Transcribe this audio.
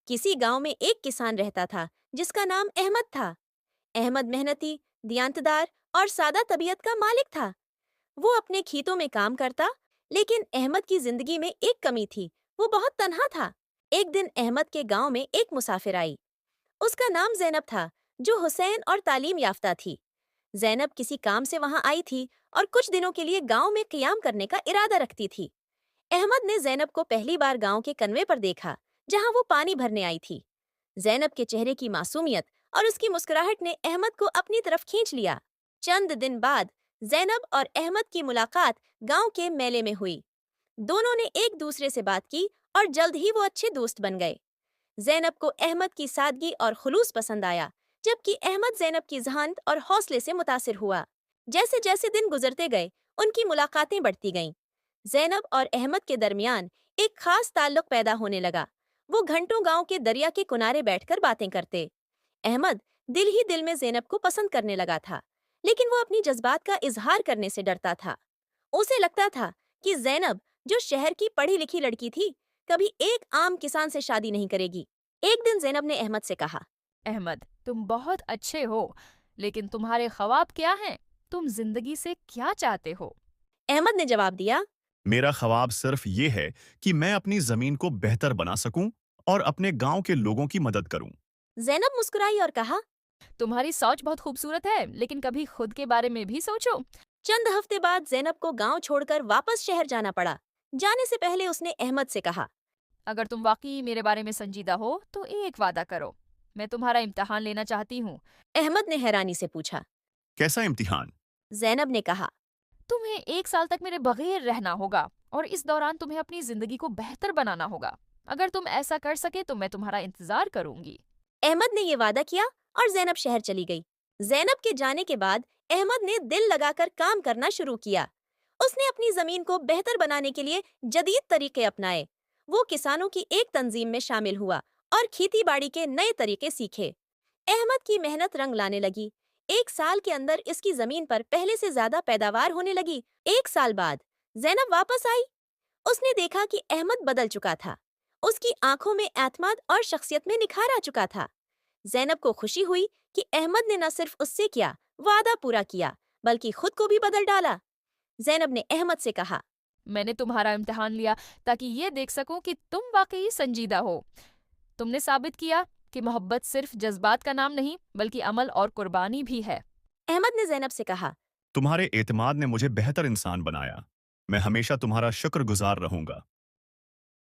किसी गांव में एक किसान रहता था जिसका नाम अहमद था। अहमद मेहनती, दियांतदार और सादा तबीयत का मालिक था। वो अपने खेतों में काम करता, लेकिन अहमद की जिंदगी में एक कमी थी। वो बहुत तन्हा था। एक दिन अहमद के गांव में एक मुसाफिर आई। उसका नाम जैनब था, जो हुसैन और तालीम याफ्ता थी। जैनब किसी काम से वहां आई थी और कुछ दिनों के लिए गांव में क़ियाम करने का इरादा रखती थी। अहमद ने जैनब को पहली बार गांव के कन्वे पर देखा, जहां वो पानी भरने आई थी। जैनब के चेहरे की मासूमियत और उसकी मुस्कुराहट ने अहमद को अपनी तरफ खींच लिया। चंद दिन बाद जैनब और अहमद की मुलाकात गांव के मेले में हुई। दोनों ने एक दूसरे से बात की और जल्द ही वो अच्छे दोस्त बन गए। जैनब को अहमद की सादगी और खुलूस पसंद आया, जबकि अहमद जैनब की जहानत और हौसले से मुतासिर हुआ। जैसे जैसे दिन गुजरते गए, उनकी मुलाकातें बढ़ती गईं। जैनब और अहमद के दरमियान एक खास ताल्लुक पैदा होने लगा। वो घंटों गांव के दरिया के किनारे बैठकर बातें करते। अहमद दिल ही दिल में जैनब को पसंद करने लगा था, लेकिन वो अपनी जज्बात का इजहार करने से डरता था। उसे लगता था कि जैनब, जो शहर की पढ़ी लिखी लड़की थी, कभी एक आम किसान से शादी नहीं करेगी। एक दिन जैनब ने अहमद से कहा। अहमद, तुम बहुत अच्छे हो, लेकिन तुम्हारे ख्वाब क्या हैं? तुम जिंदगी से क्या चाहते हो? अहमद ने जवाब दिया। मेरा ख्वाब सिर्फ ये है कि मैं अपनी जमीन को बेहतर बना सकूं और अपने गांव के लोगों की मदद करूं। जैनब मुस्कुराई और कहा। तुम्हारी सोच बहुत खूबसूरत है, लेकिन कभी खुद के बारे में भी सोचो। चंद हफ्ते बाद जैनब को गांव छोड़कर वापस शहर जाना पड़ा। जाने से पहले उसने अहमद से कहा। अगर तुम वाकई मेरे बारे में संजीदा हो, तो एक वादा करो। मैं तुम्हारा इम्तिहान लेना चाहती हूँ। अहमद ने हैरानी से पूछा। कैसा इम्तिहान? जैनब ने कहा। तुम्हें 1 साल तक मेरे बगैर रहना होगा, और इस दौरान तुम्हें अपनी जिंदगी को बेहतर बनाना होगा। अगर तुम ऐसा कर सके तो मैं तुम्हारा इंतजार करूंगी। अहमद ने ये वादा किया और जैनब शहर चली गई। जैनब के जाने के बाद अहमद ने दिल लगाकर काम करना शुरू किया। उसने अपनी जमीन को बेहतर बनाने के लिए जदीद तरीके अपनाए। वो किसानों की एक तंजीम में शामिल हुआ और खेती बाड़ी के नए तरीके सीखे। अहमद की मेहनत रंग लाने लगी। 1 साल के अंदर इसकी जमीन पर पहले से ज्यादा पैदावार होने लगी। 1 साल बाद जैनब वापस आई। उसने देखा कि अहमद बदल चुका था। उसकी आंखों में एतमाद और शख्सियत में निखार आ चुका था। जैनब को खुशी हुई कि अहमद ने न सिर्फ उससे किया वादा पूरा किया, बल्कि खुद को भी बदल डाला। जैनब ने अहमद से कहा। मैंने तुम्हारा इम्तिहान लिया ताकि ये देख सकूं कि तुम वाकई संजीदा हो। तुमने साबित किया कि मोहब्बत सिर्फ जज्बात का नाम नहीं, बल्कि अमल और कुर्बानी भी है। अहमद ने जैनब से कहा। तुम्हारे एतमाद ने मुझे बेहतर इंसान बनाया। मैं हमेशा तुम्हारा शुक्रगुजार रहूंगा।